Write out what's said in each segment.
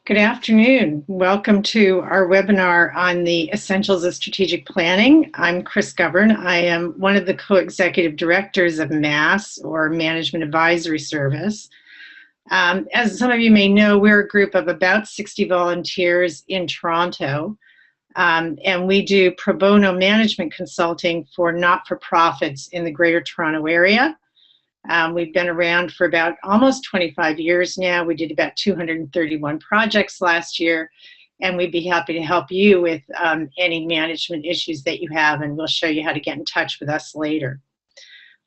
Good afternoon. Welcome to our webinar on the essentials of strategic planning. I'm Chris Govern. I am one of the co-executive directors of MASS, or Management Advisory Service. As some of you may know, we're a group of about 60 volunteers in Toronto, and we do pro bono management consulting for not-for-profits in the Greater Toronto Area. We've been around for about almost 25 years now. We did about 231 projects last year, and we'd be happy to help you with any management issues that you have, and we'll show you how to get in touch with us later.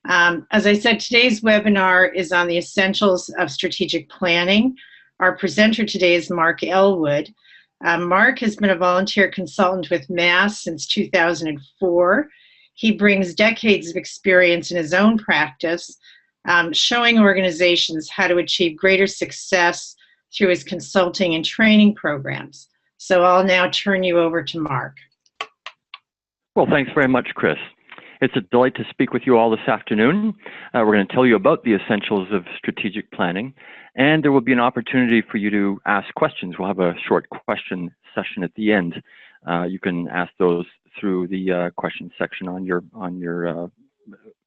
As I said, today's webinar is on the essentials of strategic planning. Our presenter today is Mark Ellwood. Mark has been a volunteer consultant with MASS since 2004. He brings decades of experience in his own practice, showing organizations how to achieve greater success through his consulting and training programs. So I'll now turn you over to Mark. Well, thanks very much, Chris. It's a delight to speak with you all this afternoon. We're going to tell you about the essentials of strategic planning, and there will be an opportunity for you to ask questions. We'll have a short question session at the end. You can ask those through the question section on your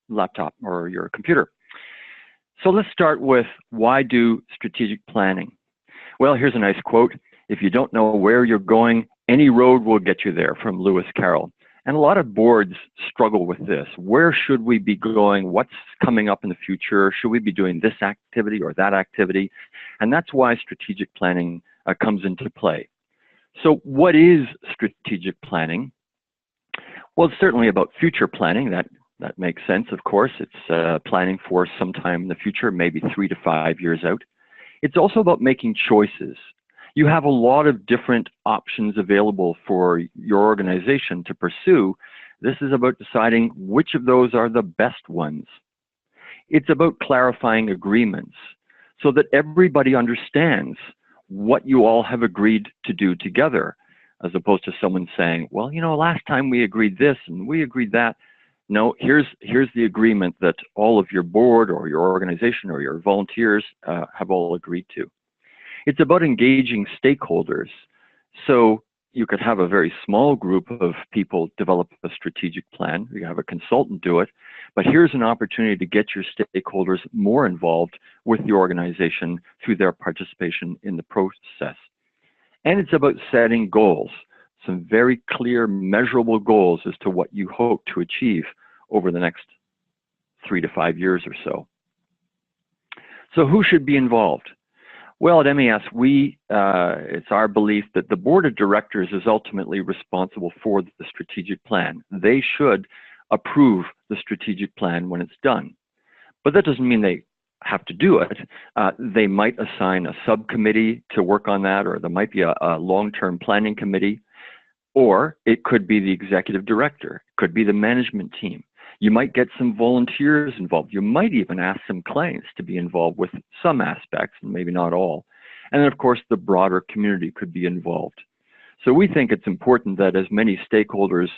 laptop or your computer. So let's start with, why do strategic planning? Well, here's a nice quote. If you don't know where you're going, any road will get you there, from Lewis Carroll. And a lot of boards struggle with this. Where should we be going? What's coming up in the future? Should we be doing this activity or that activity? And that's why strategic planning comes into play. So what is strategic planning? Well, it's certainly about future planning. That makes sense, of course. It's planning for some time in the future, maybe 3 to 5 years out. It's also about making choices. You have a lot of different options available for your organization to pursue. This is about deciding which of those are the best ones. It's about clarifying agreements so that everybody understands what you all have agreed to do together, as opposed to someone saying, well, you know, last time we agreed this and we agreed that. No, here's the agreement that all of your board or your organization or your volunteers have all agreed to. It's about engaging stakeholders. So you could have a very small group of people develop a strategic plan. You have a consultant do it, but here's an opportunity to get your stakeholders more involved with the organization through their participation in the process. And it's about setting goals. Some very clear, measurable goals as to what you hope to achieve over the next 3 to 5 years or so. So who should be involved? Well, at MES, it's our belief that the board of directors is ultimately responsible for the strategic plan. They should approve the strategic plan when it's done. But that doesn't mean they have to do it. They might assign a subcommittee to work on that, or there might be a long-term planning committee. Or it could be the executive director, it could be the management team. You might get some volunteers involved. You might even ask some clients to be involved with some aspects, and maybe not all. And then, of course, the broader community could be involved. So we think it's important that as many stakeholders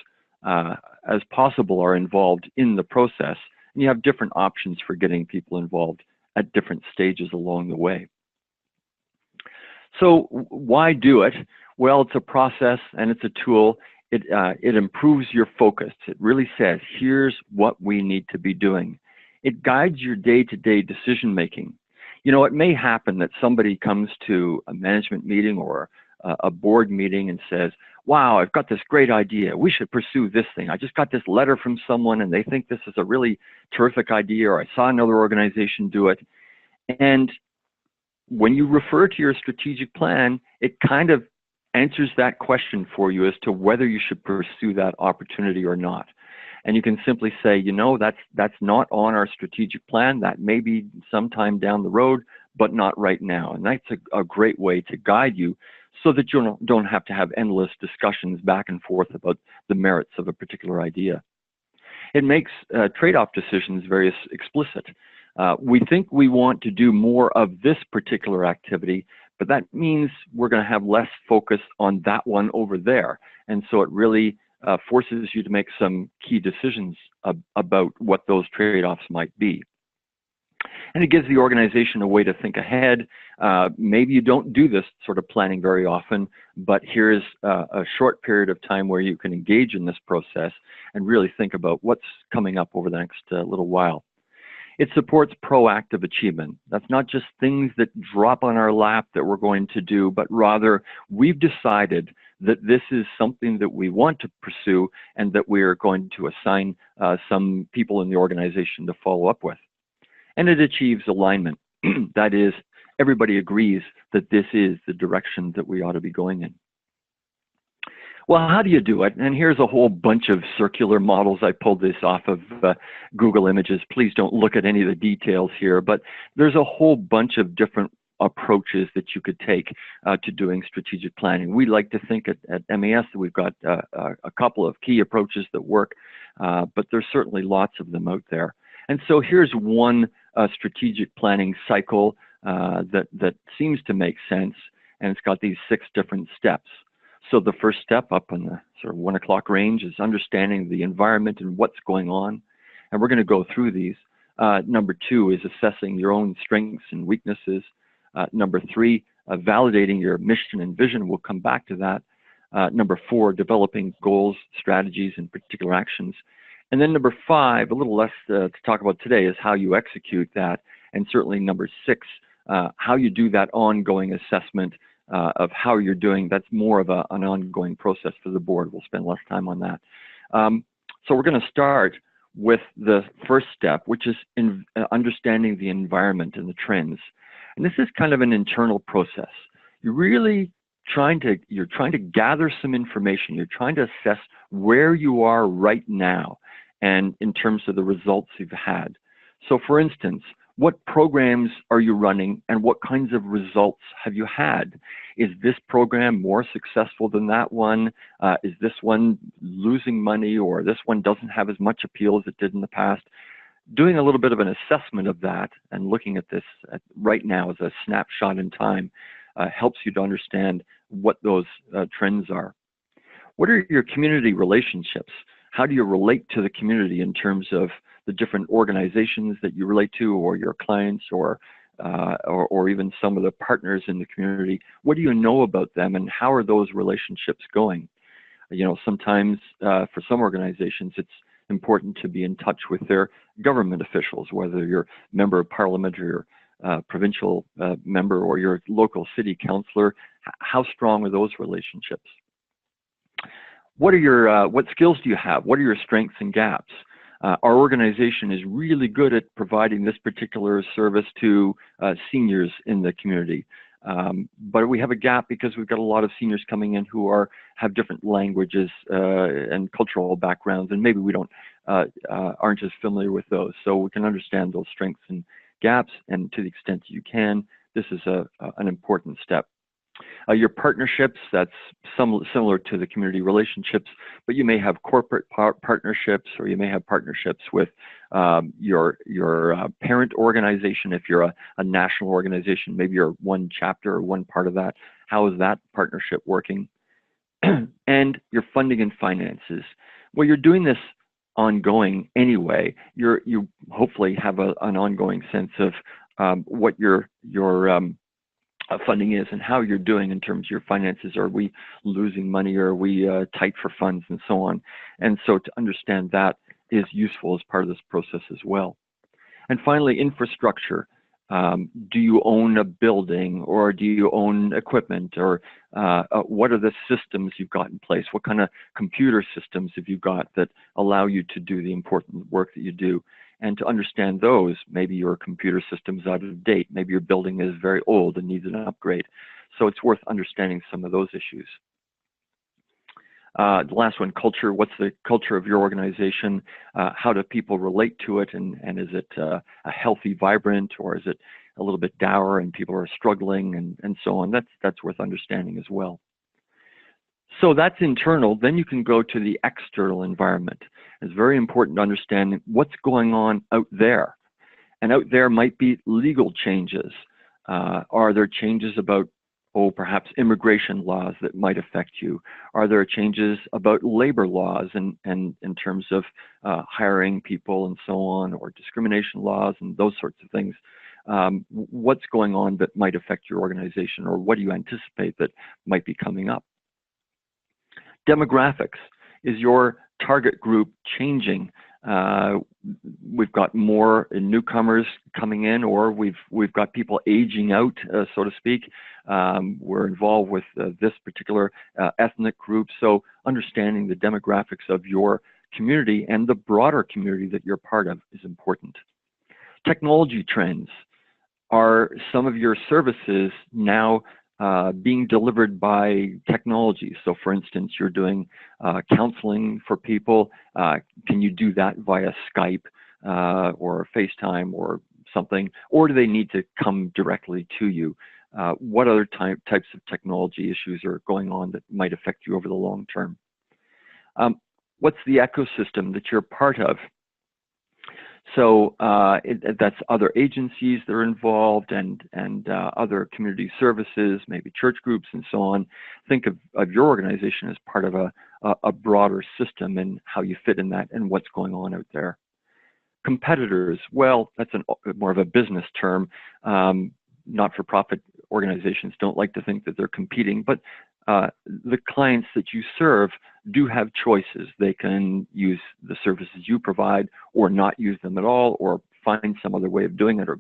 as possible are involved in the process, and you have different options for getting people involved at different stages along the way. So why do it? Well, it's a process and it's a tool. It improves your focus. It really says, here's what we need to be doing. It guides your day-to-day decision-making. You know, it may happen that somebody comes to a management meeting or a board meeting and says, wow, I've got this great idea. We should pursue this thing. I just got this letter from someone and they think this is a really terrific idea, or I saw another organization do it. And when you refer to your strategic plan, it kind of answers that question for you as to whether you should pursue that opportunity or not. And you can simply say, you know, that's not on our strategic plan. That may be sometime down the road, but not right now. And that's a great way to guide you so that you don't have to have endless discussions back and forth about the merits of a particular idea. It makes trade-off decisions very explicit. We think we want to do more of this particular activity, but that means we're going to have less focus on that one over there. And so it really forces you to make some key decisions about what those trade-offs might be. And it gives the organization a way to think ahead. Maybe you don't do this sort of planning very often, but here's a short period of time where you can engage in this process and really think about what's coming up over the next little while. It supports proactive achievement. That's not just things that drop on our lap that we're going to do, but rather we've decided that this is something that we want to pursue and that we are going to assign some people in the organization to follow up with. And it achieves alignment. That is, everybody agrees that this is the direction that we ought to be going in. Well, how do you do it? And here's a whole bunch of circular models. I pulled this off of Google Images. Please don't look at any of the details here, but there's a whole bunch of different approaches that you could take to doing strategic planning. We like to think at MAS that we've got a couple of key approaches that work, but there's certainly lots of them out there. And so here's one strategic planning cycle that seems to make sense, and it's got these 6 different steps. So the first step up on the sort of 1 o'clock range is understanding the environment and what's going on, and we're going to go through these. Number 2 is assessing your own strengths and weaknesses. Number 3, validating your mission and vision. We'll come back to that. Number 4, developing goals, strategies, and particular actions. And then number 5, a little less to talk about today, is how you execute that. And certainly number 6, how you do that ongoing assessment of how you're doing. That's more of an ongoing process for the board. We'll spend less time on that. So we're going to start with the first step, which is in understanding the environment and the trends. And this is kind of an internal process. You're really trying to gather some information. You're trying to assess where you are right now and in terms of the results you've had. So for instance, what programs are you running and what kinds of results have you had? Is this program more successful than that one? Is this one losing money, or this one doesn't have as much appeal as it did in the past? Doing a little bit of an assessment of that and looking at this right now as a snapshot in time helps you to understand what those trends are. What are your community relationships? How do you relate to the community in terms of the different organizations that you relate to, or your clients, or even some of the partners in the community? What do you know about them, and how are those relationships going? You know, sometimes for some organizations, it's important to be in touch with their government officials, whether you're a member of parliament or provincial member or your local city councillor. How strong are those relationships? What are your what skills do you have? What are your strengths and gaps? Our organization is really good at providing this particular service to seniors in the community. But we have a gap because we've got a lot of seniors coming in who have different languages and cultural backgrounds, and maybe we aren't as familiar with those. So we can understand those strengths and gaps, and to the extent you can, this is an important step. Your partnerships, that's similar to the community relationships, but you may have corporate partnerships, or you may have partnerships with your parent organization. If you're a national organization, maybe you're one chapter or one part of that. How is that partnership working? And your funding and finances. Well, you're doing this ongoing anyway. You hopefully have an ongoing sense of what your funding is and how you're doing in terms of your finances. Are we losing money, or are we tight for funds, and so on? And so to understand that is useful as part of this process as well. And finally, infrastructure. Do you own a building, or do you own equipment, or what are the systems you've got in place? What kind of computer systems have you got that allow you to do the important work that you do? And to understand those, maybe your computer system's out of date, maybe your building is very old and needs an upgrade. So it's worth understanding some of those issues. The last one, culture. What's the culture of your organization? How do people relate to it? And is it a healthy, vibrant, or is it a little bit dour and people are struggling, and so on? That's worth understanding as well. So that's internal. Then you can go to the external environment. It's very important to understand what's going on out there. And out there might be legal changes. Are there changes about, perhaps immigration laws that might affect you? Are there changes about labor laws and in terms of hiring people and so on, or discrimination laws and those sorts of things? What's going on that might affect your organization, or what do you anticipate that might be coming up? Demographics. Is your target group changing? We've got more newcomers coming in, or we've got people aging out, so to speak. We're involved with this particular ethnic group, so understanding the demographics of your community and the broader community that you're part of is important. Technology trends. Are some of your services now being delivered by technology? So for instance, you're doing counseling for people. Can you do that via Skype or FaceTime or something? Or do they need to come directly to you? What other types of technology issues are going on that might affect you over the long term? What's the ecosystem that you're part of? So that's other agencies that are involved and other community services, maybe church groups and so on. Think of your organization as part of a broader system and how you fit in that and what's going on out there. Competitors, well, that's more of a business term. Not-for-profit organizations don't like to think that they're competing, but the clients that you serve do have choices. They can use the services you provide or not use them at all, or find some other way of doing it, or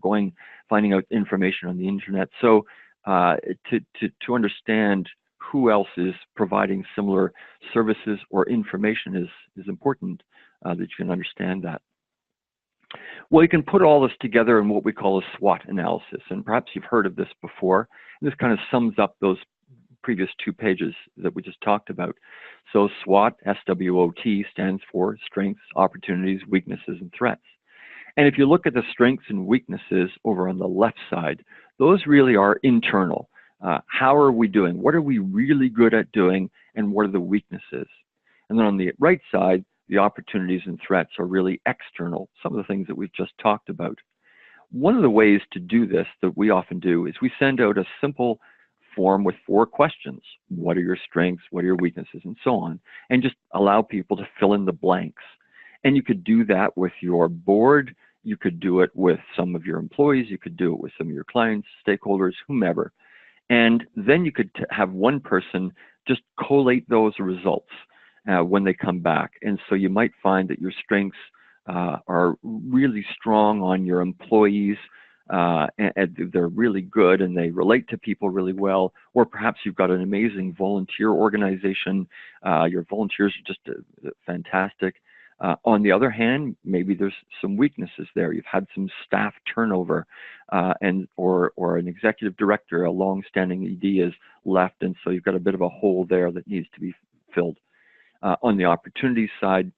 finding out information on the internet. So to understand who else is providing similar services or information is important, that you can understand that. Well, you can put all this together in what we call a SWOT analysis, and perhaps you've heard of this before. This kind of sums up those previous 2 pages that we just talked about. So SWOT, S-W-O-T, stands for strengths, opportunities, weaknesses, and threats. And if you look at the strengths and weaknesses over on the left side, those really are internal. How are we doing? What are we really good at doing? And what are the weaknesses? And then on the right side, the opportunities and threats are really external, some of the things that we've just talked about. One of the ways to do this that we often do is we send out a simple form with 4 questions. What are your strengths? What are your weaknesses? And so on. And just allow people to fill in the blanks. And you could do that with your board. You could do it with some of your employees. You could do it with some of your clients, stakeholders, whomever. And then you could have one person just collate those results when they come back. And so you might find that your strengths are really strong on your employees, and they're really good and they relate to people really well. Or perhaps you've got an amazing volunteer organization. Your volunteers are just fantastic. On the other hand, maybe there's some weaknesses there. You've had some staff turnover, or an executive director, a long-standing ED, is left, and so you've got a bit of a hole there that needs to be filled. On the opportunities side,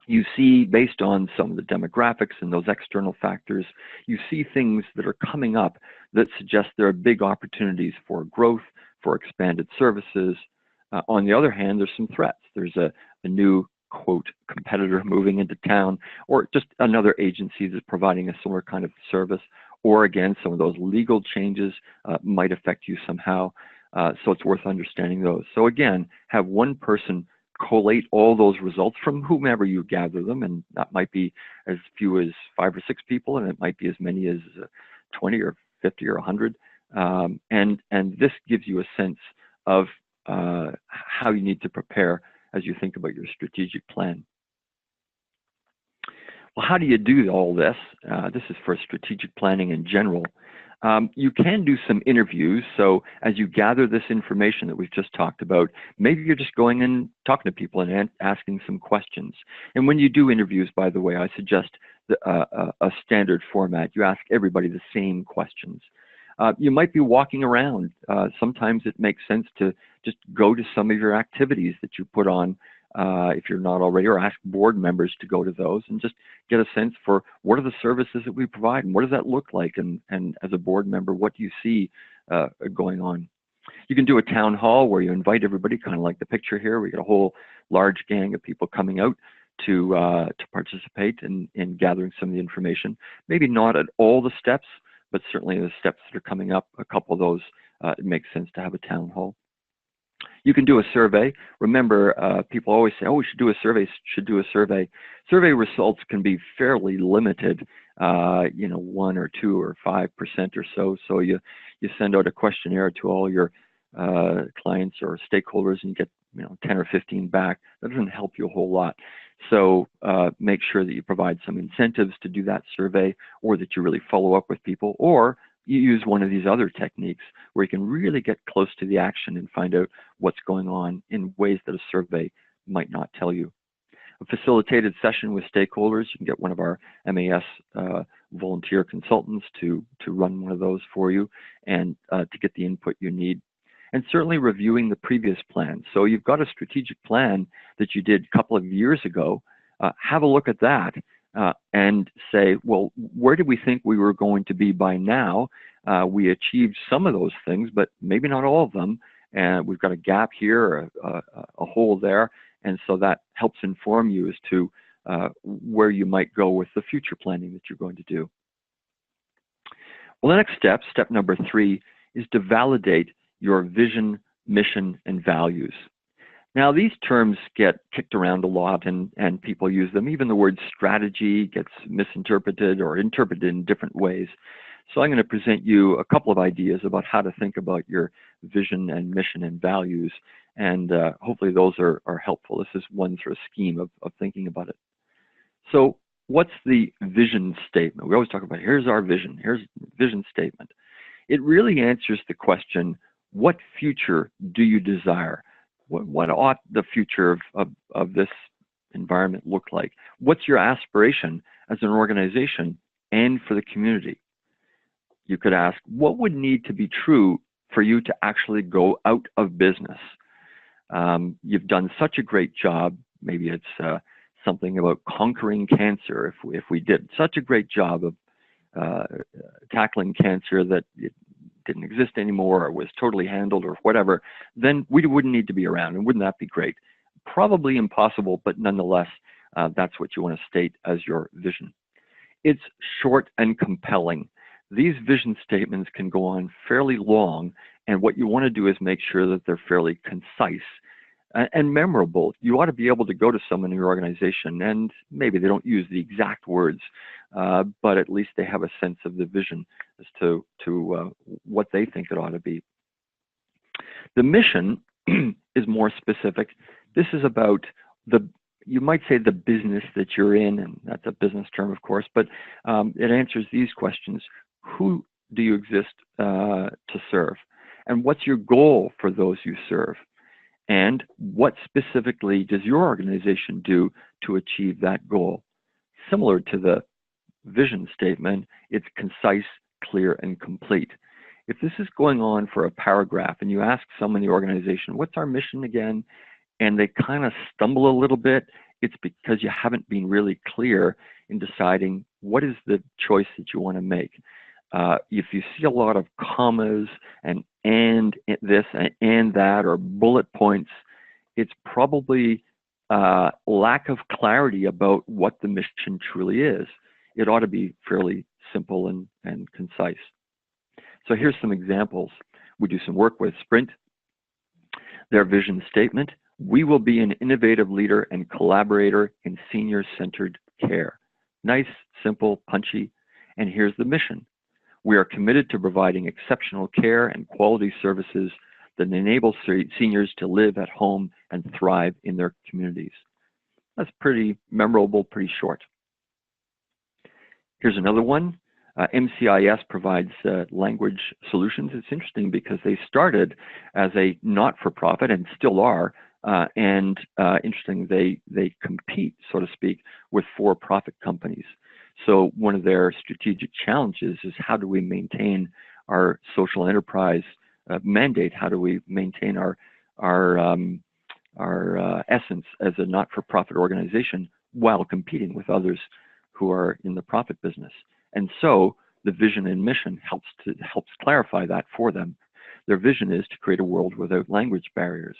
you see, based on some of the demographics and those external factors, you see things that are coming up that suggest there are big opportunities for growth, for expanded services. On the other hand, there's some threats. There's a new, quote, competitor moving into town, or just another agency that's providing a similar kind of service, or again, some of those legal changes might affect you somehow. So it's worth understanding those. So again, have one person collate all those results from whomever you gather them, and that might be as few as 5 or 6 people, and it might be as many as 20 or 50 or 100. And this gives you a sense of how you need to prepare as you think about your strategic plan. Well, how do you do all this? This is for strategic planning in general. You can do some interviews. So as you gather this information that we've just talked about, maybe you're just going and talking to people and asking some questions. And when you do interviews, by the way, I suggest a standard format. You ask everybody the same questions. You might be walking around. Sometimes it makes sense to just go to some of your activities that you put on, if you're not already, or ask board members to go to those and just get a sense for what are the services that we provide and what does that look like, and as a board member, what do you see going on. You can do a town hall where you invite everybody, kind of like the picture here. We get a whole large gang of people coming out to participate in gathering some of the information. Maybe not at all the steps, but certainly the steps that are coming up, a couple of those, it makes sense to have a town hall. You can do a survey. Remember, people always say, oh, we should do a survey, Survey results can be fairly limited. you know, 1 or 2 or 5% or so. So you send out a questionnaire to all your clients or stakeholders, and you get, you know, 10 or 15 back. That doesn't help you a whole lot. So make sure that you provide some incentives to do that survey, or that you really follow up with people, or you use one of these other techniques where you can really get close to the action and find out what's going on in ways that a survey might not tell you. A facilitated session with stakeholders, you can get one of our MAS volunteer consultants to run one of those for you, and to get the input you need. And certainly reviewing the previous plan. So you've got a strategic plan that you did a couple of years ago. Have a look at that and say, well, where did we think we were going to be by now? We achieved some of those things, but maybe not all of them. And we've got a gap here, a hole there. And so that helps inform you as to where you might go with the future planning that you're going to do. Well, the next step, step number 3, is to validate your vision, mission, and values. Now, these terms get kicked around a lot, and people use them. Even the word strategy gets misinterpreted or interpreted in different ways. So I'm going to present you a couple of ideas about how to think about your vision and mission and values, and hopefully those are helpful. This is one sort of scheme of thinking about it. So what's the vision statement? We always talk about, here's our vision, here's the vision statement. It really answers the question, what future do you desire? What ought the future of this environment look like? What's your aspiration as an organization and for the community? You could ask, what would need to be true for you to actually go out of business? You've done such a great job. Maybe it's something about conquering cancer. If we did such a great job of tackling cancer that it didn't exist anymore or was totally handled or whatever, then we wouldn't need to be around. And wouldn't that be great? Probably impossible, but nonetheless, that's what you want to state as your vision. It's short and compelling. These vision statements can go on fairly long, and what you want to do is make sure that they're fairly concise and memorable. You ought to be able to go to someone in your organization, and maybe they don't use the exact words, but at least they have a sense of the vision as to what they think it ought to be. The mission is more specific. This is about you might say the business that you're in, and that's a business term, of course, but it answers these questions. Who do you exist to serve? And what's your goal for those you serve? And what specifically does your organization do to achieve that goal? Similar to the vision statement, it's concise, clear, and complete. If this is going on for a paragraph and you ask someone in the organization, what's our mission again? And they kind of stumble a little bit, it's because you haven't been really clear in deciding what is the choice that you want to make. If you see a lot of commas and this and that, or bullet points, it's probably lack of clarity about what the mission truly is. It ought to be fairly simple and concise. So here's some examples. We do some work with Sprint. Their vision statement: we will be an innovative leader and collaborator in senior-centered care. Nice, simple, punchy. And here's the mission: we are committed to providing exceptional care and quality services that enable seniors to live at home and thrive in their communities. That's pretty memorable, pretty short. Here's another one. MCIS provides language solutions. It's interesting because they started as a not-for-profit and still are, interesting, they compete, so to speak, with for-profit companies. So one of their strategic challenges is, how do we maintain our social enterprise mandate? How do we maintain our essence as a not-for-profit organization while competing with others who are in the profit business? And so the vision and mission helps clarify that for them. Their vision is to create a world without language barriers.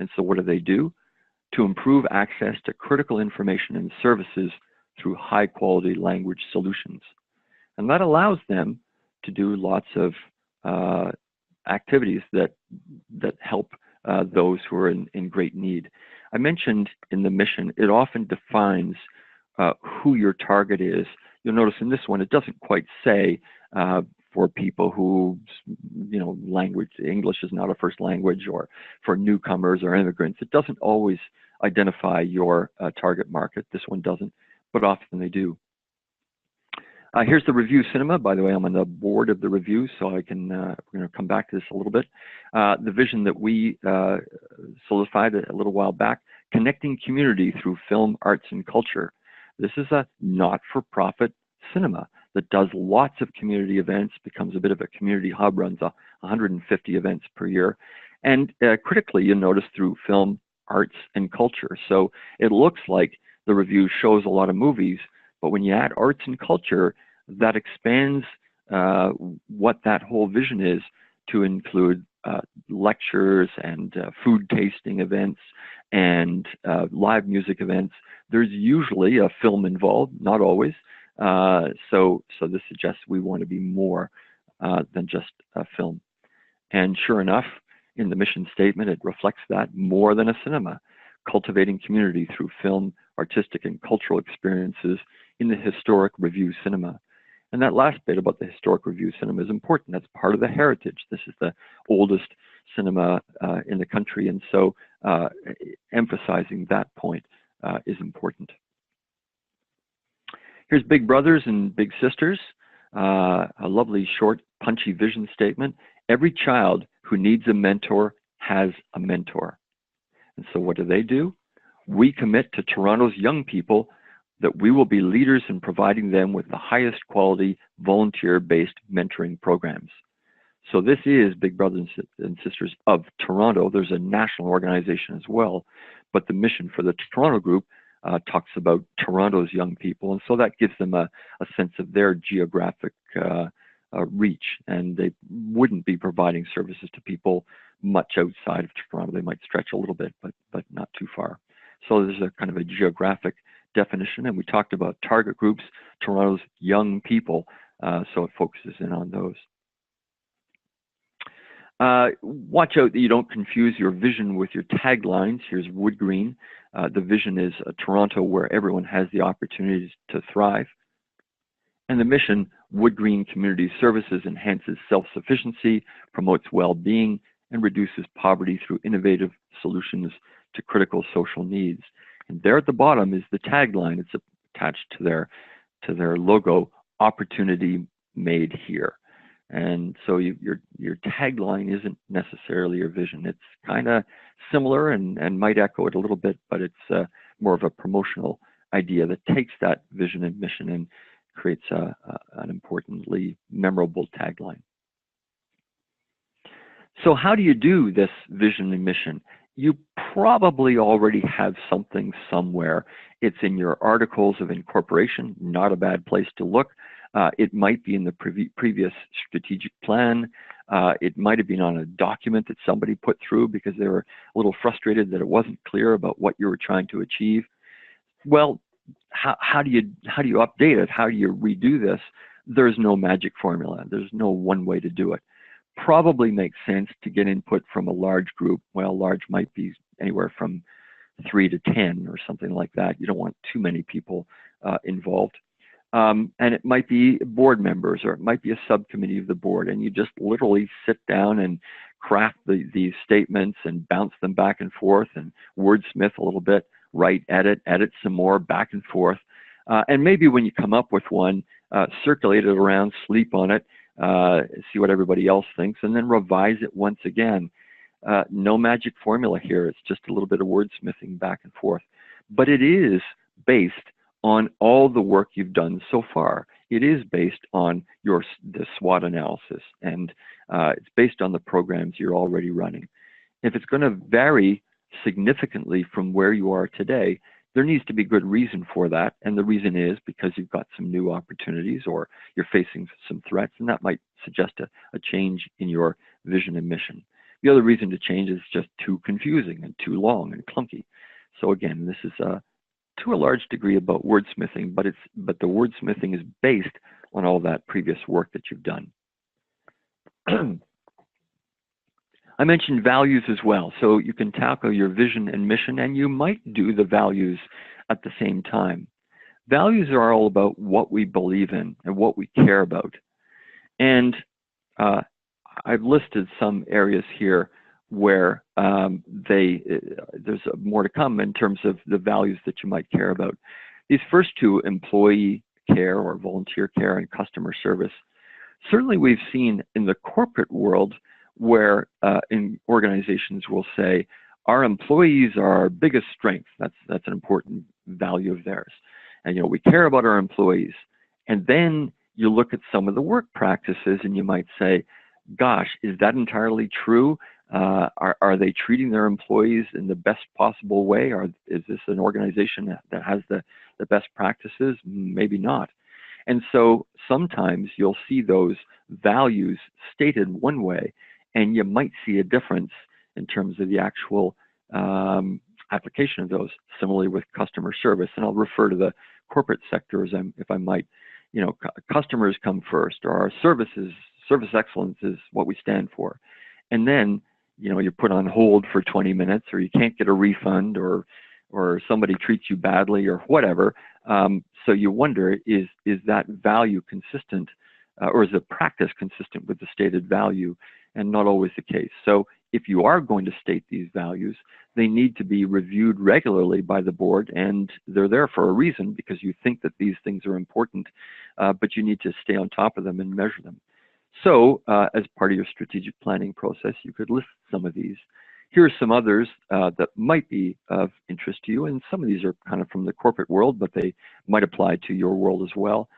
And so what do? To improve access to critical information and services through high quality language solutions. And that allows them to do lots of activities that help those who are in great need. I mentioned in the mission, it often defines who your target is. you'll notice in this one, it doesn't quite say for people who, language, English is not a first language, or for newcomers or immigrants. It doesn't always identify your target market. This one doesn't, but often they do. Here's the Review Cinema. By the way, I'm on the board of the Review, so we're going to come back to this a little bit. The vision that we solidified a little while back, connecting community through film, arts, and culture. This is a not-for-profit cinema that does lots of community events, becomes a bit of a community hub, runs 150 events per year. And critically, you'll notice through film, arts, and culture. So it looks like the Review shows a lot of movies, but when you add arts and culture, that expands what that whole vision is to include lectures and food tasting events and live music events. There's usually a film involved, not always. So this suggests we want to be more than just a film. And sure enough, in the mission statement, it reflects that: more than a cinema, cultivating community through film, artistic, and cultural experiences in the historic Review Cinema. And that last bit about the historic Review Cinema is important. That's part of the heritage. This is the oldest cinema in the country, and so emphasizing that point is important. Here's Big Brothers and Big Sisters, a lovely, short, punchy vision statement. Every child who needs a mentor has a mentor. And so what do? We commit to Toronto's young people that we will be leaders in providing them with the highest quality volunteer-based mentoring programs. So this is Big Brothers and Sisters of Toronto. There's a national organization as well, but the mission for the Toronto group talks about Toronto's young people, and so that gives them a sense of their geographic reach, and they wouldn't be providing services to people much outside of Toronto. They might stretch a little bit, but not too far. So there's a kind of a geographic definition, and we talked about target groups, Toronto's young people, so it focuses in on those. Watch out that you don't confuse your vision with your taglines. Here's Wood Green. The vision is a Toronto where everyone has the opportunities to thrive. And the mission, Wood Green Community Services, enhances self-sufficiency, promotes well-being, and reduces poverty through innovative solutions to critical social needs. And there at the bottom is the tagline. It's attached to their logo, opportunity made here. And so your tagline isn't necessarily your vision. It's kind of similar and might echo it a little bit, but it's more of a promotional idea that takes that vision and mission and creates an importantly memorable tagline. So how do you do this vision and mission? You probably already have something somewhere. It's in your articles of incorporation, not a bad place to look. It might be in the previous strategic plan. It might have been on a document that somebody put through because they were a little frustrated that it wasn't clear about what you were trying to achieve. Well, how do you update it? How do you redo this? There's no magic formula. There's no one way to do it. Probably makes sense to get input from a large group. Well, large might be anywhere from 3 to 10 or something like that. You don't want too many people involved. And it might be board members, or it might be a subcommittee of the board, and you just literally sit down and craft these statements and bounce them back and forth and wordsmith a little bit, write, edit some more, back and forth. And maybe when you come up with one, circulate it around, sleep on it, see what everybody else thinks, and then revise it once again. No magic formula here. It's just a little bit of wordsmithing back and forth. But it is based on all the work you've done so far. It is based on the SWOT analysis, and it's based on the programs you're already running. If it's going to vary significantly from where you are today, there needs to be good reason for that, and the reason is because you've got some new opportunities or you're facing some threats, and that might suggest a change in your vision and mission. The other reason to change is just too confusing and too long and clunky. So again, this is to a large degree about wordsmithing, but the wordsmithing is based on all that previous work that you've done. I mentioned values as well, so you can tackle your vision and mission, and you might do the values at the same time. Values are all about what we believe in and what we care about. And I've listed some areas here where there's more to come in terms of the values that you might care about. These first two, employee care or volunteer care and customer service, certainly we've seen in the corporate world where in organizations will say, our employees are our biggest strength. That's an important value of theirs. And we care about our employees. And then you look at some of the work practices and you might say, gosh, is that entirely true? Are they treating their employees in the best possible way? Is this an organization that has the best practices? Maybe not. And so sometimes you'll see those values stated one way, and you might see a difference in terms of the actual application of those. Similarly with customer service, and I'll refer to the corporate sector if I might. Customers come first, or our service excellence is what we stand for. And then, you're put on hold for 20 minutes, or you can't get a refund, or somebody treats you badly, or whatever. So you wonder, is that value consistent, or is the practice consistent with the stated value? And not always the case. So if you are going to state these values, they need to be reviewed regularly by the board, and they're there for a reason, because you think that these things are important, but you need to stay on top of them and measure them. So as part of your strategic planning process, you could list some of these. Here are some others that might be of interest to you, and some of these are kind of from the corporate world, but they might apply to your world as well.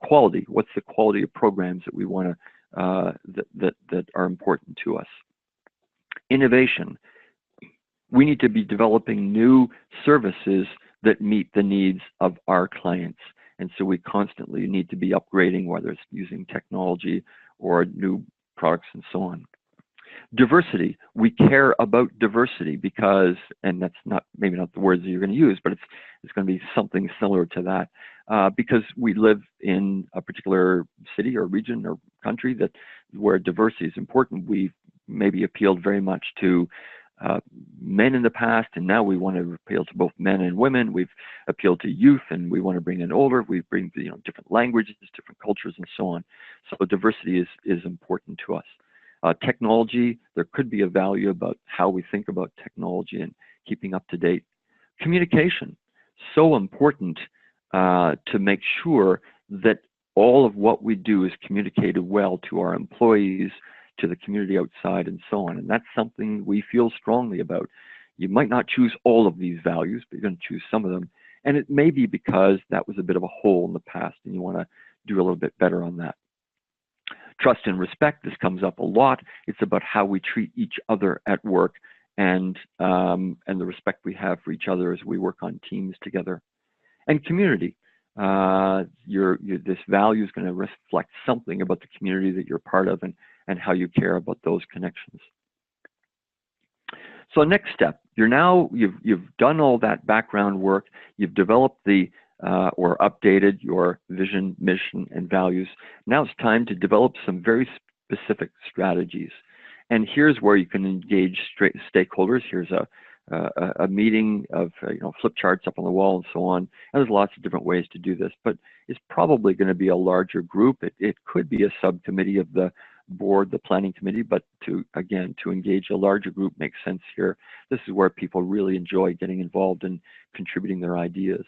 Quality, what's the quality of programs that we want to, that are important to us? Innovation, we need to be developing new services that meet the needs of our clients. And so we constantly need to be upgrading, whether it's using technology or new products and so on. Diversity, we care about diversity because, and that's maybe not the words that you're going to use, but it's going to be something similar to that, because we live in a particular city or region or country where diversity is important. We've maybe appealed very much to men in the past, and now we want to appeal to both men and women. We've appealed to youth, and we want to bring in older. We bring different languages, different cultures, and so on. So diversity is important to us. Technology, there could be a value about how we think about technology and keeping up to date. Communication, so important to make sure that all of what we do is communicated well to our employees, to the community outside, and so on. And that's something we feel strongly about. You might not choose all of these values, but you're going to choose some of them. And it may be because that was a bit of a hole in the past, and you want to do a little bit better on that. Trust and respect, this comes up a lot. It's about how we treat each other at work, and the respect we have for each other as we work on teams together. And community, this value is going to reflect something about the community that you're part of, and how you care about those connections. So next step, you've done all that background work, you've developed or updated your vision, mission, and values. Now it's time to develop some very specific strategies. And here's where you can engage stakeholders. Here's a meeting of flip charts up on the wall and so on. And there's lots of different ways to do this, but it's probably going to be a larger group. It could be a subcommittee of the board, the planning committee, but to engage a larger group makes sense here. This is where people really enjoy getting involved and contributing their ideas.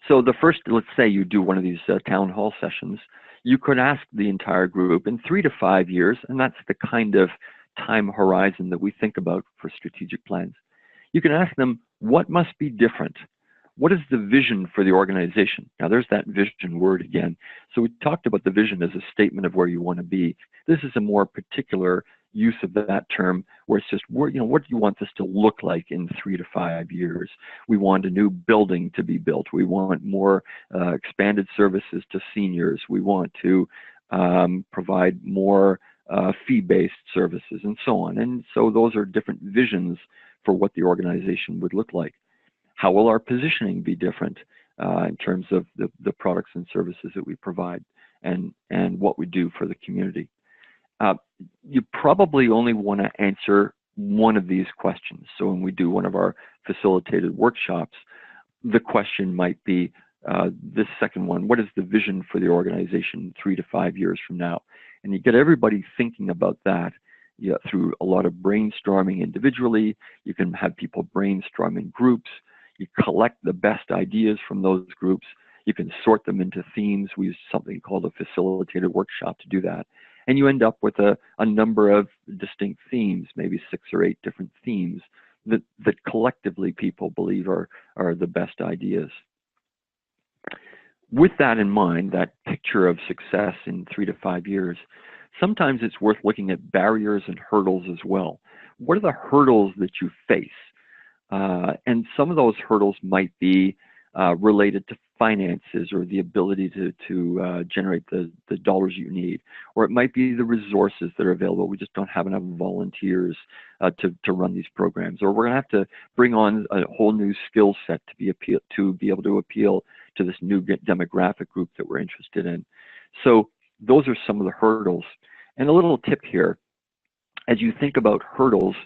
So the first, let's say you do one of these town hall sessions, you could ask the entire group in 3 to 5 years, and that's the kind of time horizon that we think about for strategic plans. You can ask them, what must be different? What is the vision for the organization? Now there's that vision word again. So we talked about the vision as a statement of where you want to be. This is a more particular use of that term, where it's just, what do you want this to look like in 3 to 5 years? We want a new building to be built. We want more expanded services to seniors. We want to provide more fee-based services and so on. And so those are different visions for what the organization would look like. How will our positioning be different in terms of the products and services that we provide and what we do for the community? You probably only want to answer one of these questions. So when we do one of our facilitated workshops, the question might be this second one: what is the vision for the organization 3 to 5 years from now? And you get everybody thinking about that, through a lot of brainstorming individually. You can have people brainstorm in groups. You collect the best ideas from those groups. You can sort them into themes. We use something called a facilitated workshop to do that. And you end up with a number of distinct themes, maybe 6 or 8 different themes that collectively people believe are the best ideas. With that in mind, that picture of success in 3 to 5 years, sometimes it's worth looking at barriers and hurdles as well. What are the hurdles that you face? And some of those hurdles might be related to finances or the ability to generate the dollars you need, or it might be the resources that are available. We just don't have enough volunteers to run these programs, or we're going to have to bring on a whole new skill set to be able to appeal to this new demographic group that we're interested in. So those are some of the hurdles. And a little tip here, as you think about hurdles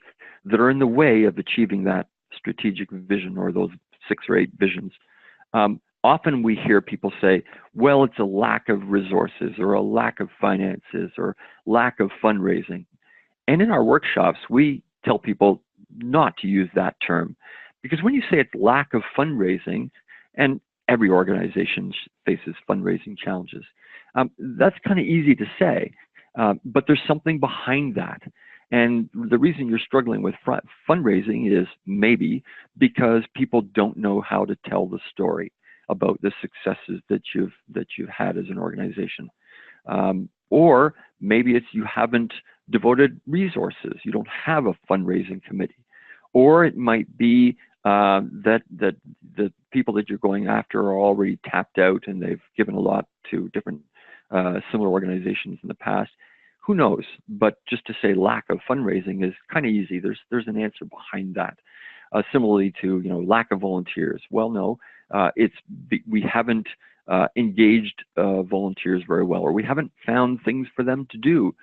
that are in the way of achieving that strategic vision or those 6 or 8 visions, often we hear people say, well, it's a lack of resources or a lack of finances or lack of fundraising. And in our workshops, we tell people not to use that term, because when you say it's lack of fundraising, and every organization faces fundraising challenges, that's kind of easy to say, but there's something behind that. And the reason you're struggling with fundraising is maybe because people don't know how to tell the story about the successes that you've had as an organization. Or maybe it's you haven't devoted resources. You don't have a fundraising committee. Or it might be that the people that you're going after are already tapped out and they've given a lot to different similar organizations in the past. Who knows? But just to say lack of fundraising is kind of easy. There's an answer behind that. Similarly to lack of volunteers. Well, no, we haven't engaged volunteers very well, or we haven't found things for them to do,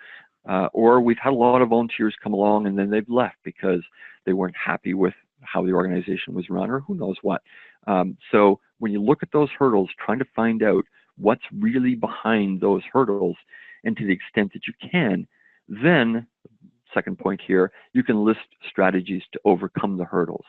or we've had a lot of volunteers come along and then they've left because they weren't happy with how the organization was run, or who knows what. So when you look at those hurdles, trying to find out what's really behind those hurdles, and to the extent that you can, then, second point here, you can list strategies to overcome the hurdles.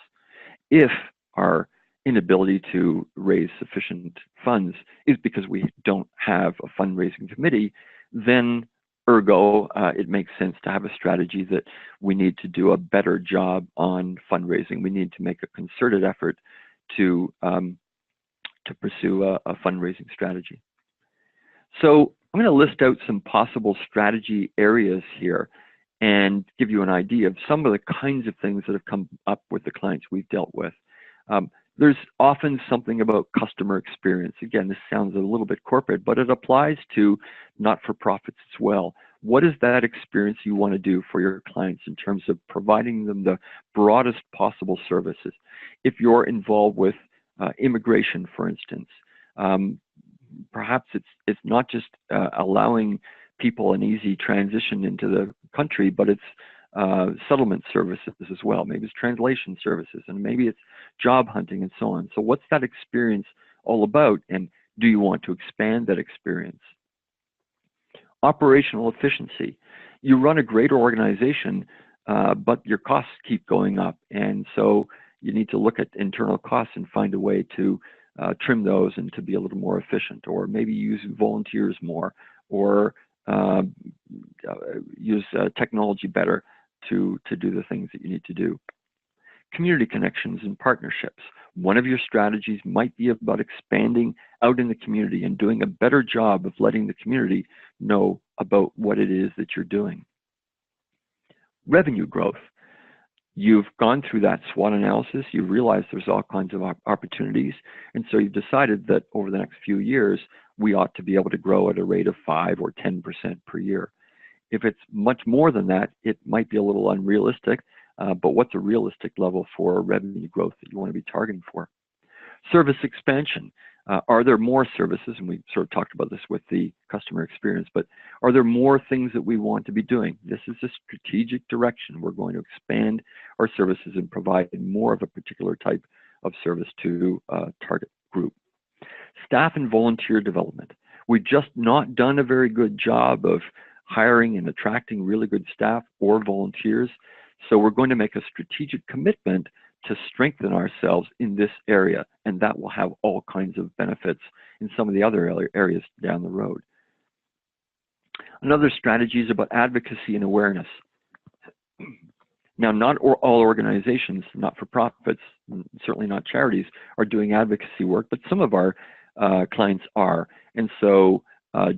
If our inability to raise sufficient funds is because we don't have a fundraising committee, then ergo, it makes sense to have a strategy that we need to do a better job on fundraising. We need to make a concerted effort to pursue a fundraising strategy. So I'm going to list out some possible strategy areas here and give you an idea of some of the kinds of things that have come up with the clients we've dealt with. There's often something about customer experience. Again, this sounds a little bit corporate, but it applies to not-for-profits as well. What is that experience you want to do for your clients in terms of providing them the broadest possible services? If you're involved with immigration, for instance, perhaps it's not just allowing people an easy transition into the country, but it's settlement services as well. Maybe it's translation services, and maybe it's job hunting and so on. So what's that experience all about, and do you want to expand that experience? Operational efficiency. You run a great organization, but your costs keep going up, and so you need to look at internal costs and find a way to trim those and to be a little more efficient, or maybe use volunteers more, or use technology better to do the things that you need to do. Community connections and partnerships. One of your strategies might be about expanding out in the community and doing a better job of letting the community know about what it is that you're doing. Revenue growth. You've gone through that SWOT analysis, you've realized there's all kinds of opportunities, and so you've decided that over the next few years, we ought to be able to grow at a rate of 5 or 10% per year. If it's much more than that, it might be a little unrealistic, but what's a realistic level for revenue growth that you want to be targeting for? Service expansion. Are there more services? And we sort of talked about this with the customer experience, but are there more things that we want to be doing? This is a strategic direction. We're going to expand our services and provide more of a particular type of service to a target group. Staff and volunteer development. We've just not done a very good job of hiring and attracting really good staff or volunteers. So we're going to make a strategic commitment to strengthen ourselves in this area, and that will have all kinds of benefits in some of the other areas down the road. Another strategy is about advocacy and awareness. Now, not all organizations, not-for-profits, certainly not charities, are doing advocacy work, but some of our clients are. And so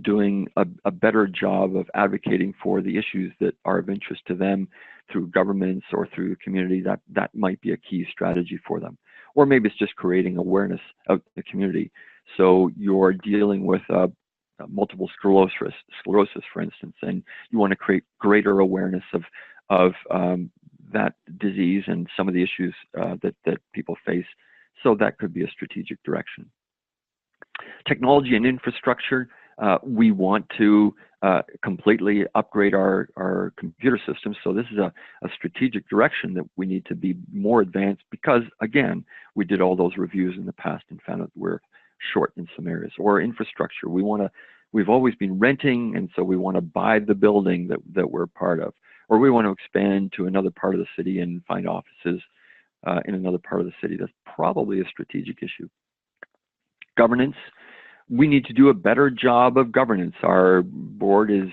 doing a better job of advocating for the issues that are of interest to them through governments or through the community, that might be a key strategy for them. Or maybe it's just creating awareness of the community. So you're dealing with multiple sclerosis, for instance, and you want to create greater awareness of that disease and some of the issues that people face. So that could be a strategic direction. Technology and infrastructure. We want to completely upgrade our computer systems. So this is a strategic direction that we need to be more advanced because, again, we did all those reviews in the past and found out we're short in some areas. Or infrastructure. We've always been renting, and so we want to buy the building that we're part of. Or we want to expand to another part of the city and find offices in another part of the city. That's probably a strategic issue. Governance. We need to do a better job of governance. Our board is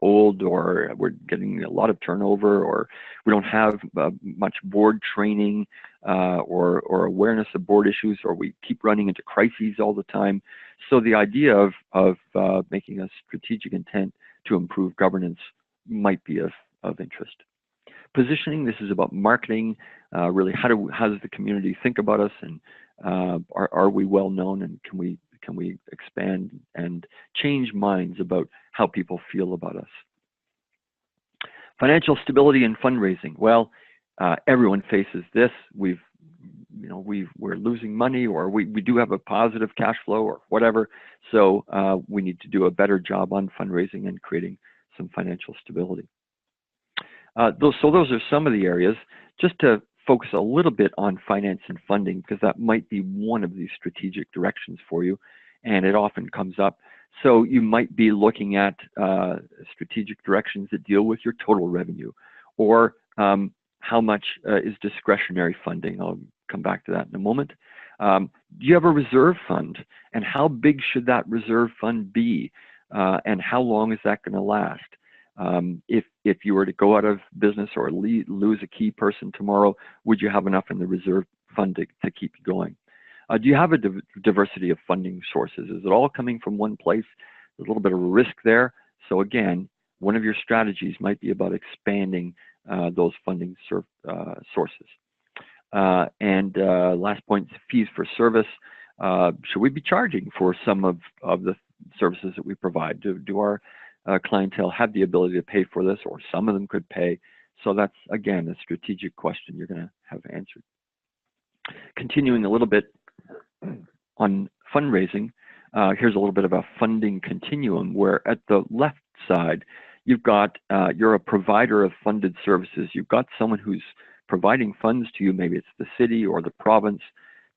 old, or we're getting a lot of turnover, or we don't have much board training or awareness of board issues, or we keep running into crises all the time. So the idea of making a strategic intent to improve governance might be of interest. Positioning. This is about marketing. Really, how does the community think about us, and are we well known, and can we expand and change minds about how people feel about us? Financial stability and fundraising. Well, everyone faces this. We're losing money, or we do have a positive cash flow or whatever. So we need to do a better job on fundraising and creating some financial stability. Those are some of the areas. Just to focus a little bit on finance and funding, because that might be one of these strategic directions for you, and it often comes up. So you might be looking at strategic directions that deal with your total revenue, or how much is discretionary funding. I'll come back to that in a moment. Do you have a reserve fund, and how big should that reserve fund be, and how long is that going to last? If you were to go out of business or lose a key person tomorrow, would you have enough in the reserve fund to keep you going? Do you have a diversity of funding sources? Is it all coming from one place? There's a little bit of a risk there. So again, one of your strategies might be about expanding those funding sources. Last point, fees for service. Should we be charging for some of the services that we provide? Do our clientele have the ability to pay for this, or some of them could pay? So that's, again, a strategic question you're going to have answered. Continuing a little bit on fundraising, here's a little bit of a funding continuum, where at the left side, you've got, you're a provider of funded services. You've got someone who's providing funds to you. Maybe it's the city or the province.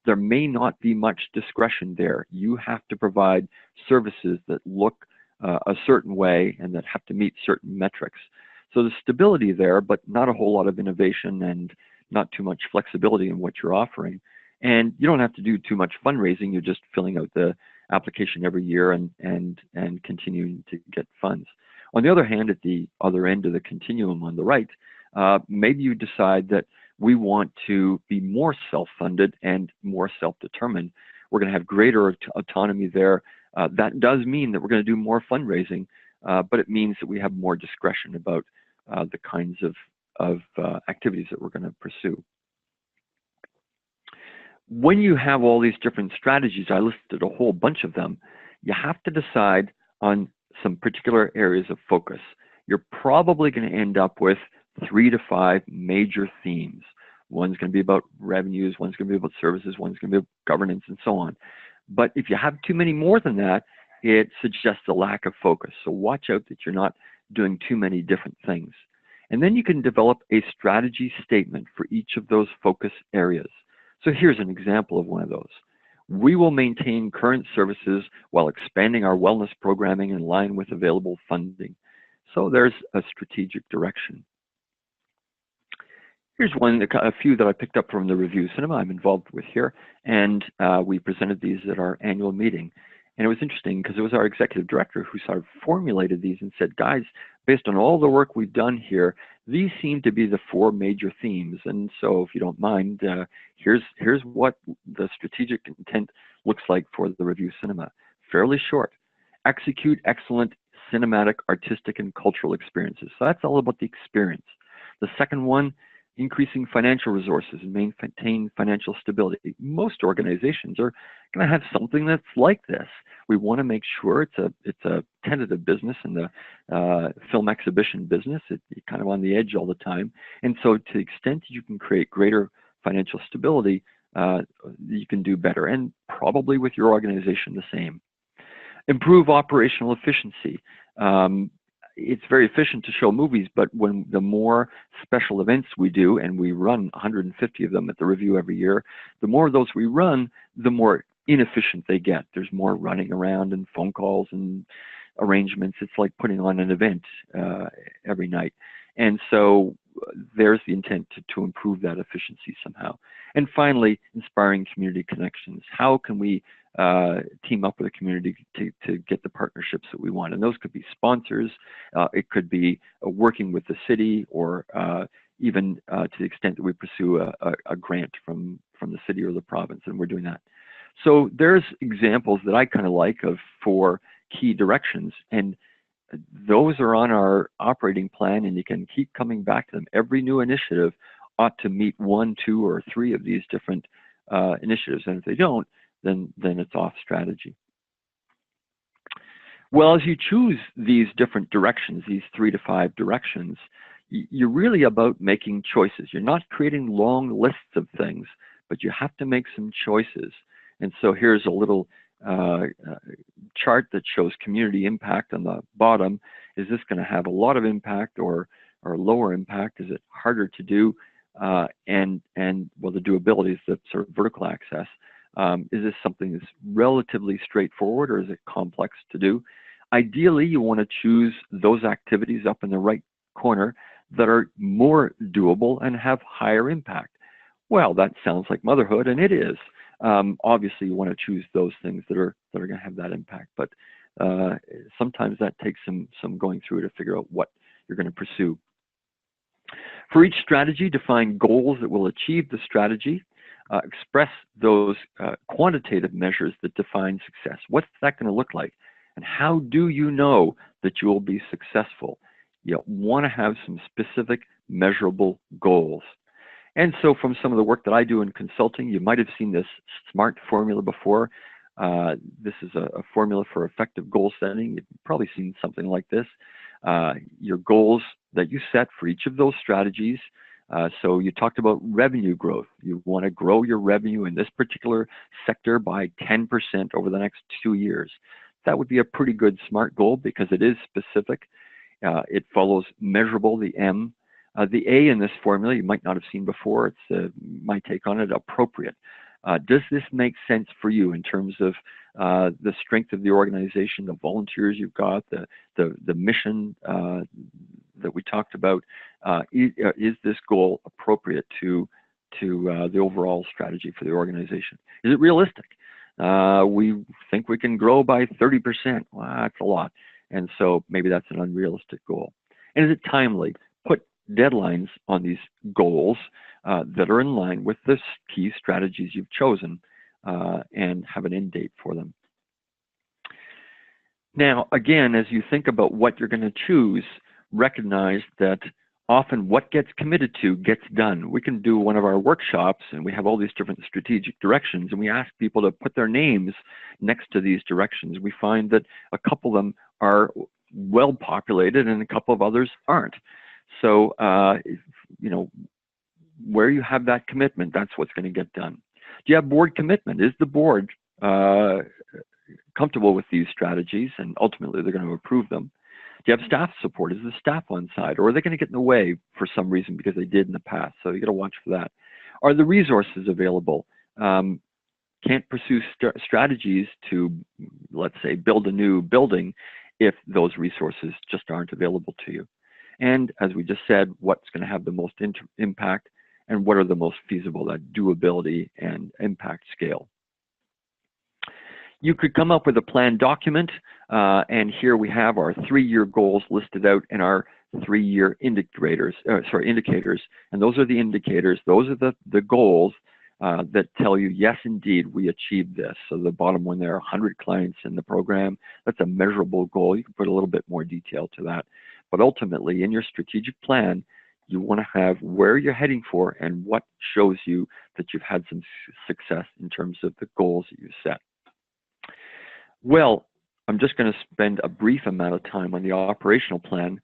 There may not be much discretion there. You have to provide services that look a certain way and that have to meet certain metrics. So there's stability there, but not a whole lot of innovation and not too much flexibility in what you're offering. And you don't have to do too much fundraising. You're just filling out the application every year and continuing to get funds. On the other hand, at the other end of the continuum on the right, maybe you decide that we want to be more self-funded and more self-determined. We're going to have greater autonomy there. That does mean that we're going to do more fundraising, but it means that we have more discretion about the kinds of activities that we're going to pursue. When you have all these different strategies, I listed a whole bunch of them, you have to decide on some particular areas of focus. You're probably going to end up with 3 to 5 major themes. One's going to be about revenues, one's going to be about services, one's going to be about governance, and so on. But if you have too many more than that, it suggests a lack of focus. So watch out that you're not doing too many different things. And then you can develop a strategy statement for each of those focus areas. So here's an example of one of those. We will maintain current services while expanding our wellness programming in line with available funding. So there's a strategic direction. Here's a few that I picked up from the Review Cinema I'm involved with here, and we presented these at our annual meeting. And it was interesting because it was our executive director who sort of formulated these and said, guys, based on all the work we've done here, these seem to be the 4 major themes. And so if you don't mind, here's what the strategic intent looks like for the Review Cinema. Fairly short. Execute excellent cinematic, artistic, and cultural experiences. So that's all about the experience. The second one, increasing financial resources and maintain financial stability. Most organizations are going to have something that's like this. We want to make sure it's a tentative business in the film exhibition business. It's kind of on the edge all the time. And so to the extent you can create greater financial stability, you can do better. And probably with your organization the same. Improve operational efficiency. It's very efficient to show movies, but when the more special events we do, and we run 150 of them at the Review every year, the more of those we run, the more inefficient they get. There's more running around and phone calls and arrangements. It's like putting on an event every night. And so there's the intent to improve that efficiency somehow. And finally, inspiring community connections. How can we team up with a community to get the partnerships that we want? And those could be sponsors, it could be working with the city, or even to the extent that we pursue a grant from the city or the province, and we're doing that. So there's examples that I kind of like of 4 key directions, and those are on our operating plan, and you can keep coming back to them. Every new initiative ought to meet 1, 2, or 3 of these different initiatives, and if they don't, then it's off strategy. Well, as you choose these different directions, these 3 to 5 directions, you're really about making choices. You're not creating long lists of things, but you have to make some choices. And so here's a little chart that shows community impact on the bottom. Is this going to have a lot of impact or lower impact? Is it harder to do? And well, the doability is the sort of vertical axis. Is this something that's relatively straightforward, or is it complex to do? Ideally, you want to choose those activities up in the right corner that are more doable and have higher impact. Well, that sounds like motherhood, and it is. Obviously, you want to choose those things that are going to have that impact, but sometimes that takes some going through to figure out what you're going to pursue. For each strategy, define goals that will achieve the strategy. Express those quantitative measures that define success. What's that going to look like? And how do you know that you will be successful? You want to have some specific measurable goals. And so from some of the work that I do in consulting, you might have seen this SMART formula before. This is a formula for effective goal setting. You've probably seen something like this. Your goals that you set for each of those strategies. So you talked about revenue growth. You want to grow your revenue in this particular sector by 10% over the next 2 years. That would be a pretty good SMART goal because it is specific. It follows measurable, the M. The A in this formula you might not have seen before. It's my take on it, appropriate. Does this make sense for you in terms of the strength of the organization, the volunteers you've got, the mission that we talked about? Is this goal appropriate to the overall strategy for the organization? Is it realistic? We think we can grow by 30%. Well, that's a lot. And so maybe that's an unrealistic goal. And is it timely? Put deadlines on these goals that are in line with the key strategies you've chosen and have an end date for them. Now, again, as you think about what you're going to choose, recognize that often what gets committed to gets done. We can do one of our workshops and we have all these different strategic directions and we ask people to put their names next to these directions. We find that a couple of them are well populated and a couple of others aren't. So, you know, where you have that commitment, that's what's going to get done. Do you have board commitment? Is the board comfortable with these strategies and ultimately they're going to approve them? Do you have staff support? Is the staff on side, or are they going to get in the way for some reason because they did in the past? So you got to watch for that. Are the resources available? Can't pursue strategies to, let's say, build a new building if those resources just aren't available to you. And as we just said, what's going to have the most impact and what are the most feasible, that doability and impact scale. You could come up with a plan document, and here we have our 3-year goals listed out and our 3-year indicators, and those are the indicators, those are the goals that tell you, yes, indeed, we achieved this. So the bottom one there, 100 clients in the program, that's a measurable goal. You can put a little bit more detail to that. But ultimately, in your strategic plan, you want to have where you're heading for and what shows you that you've had some success in terms of the goals that you set. Well, I'm just going to spend a brief amount of time on the operational plan.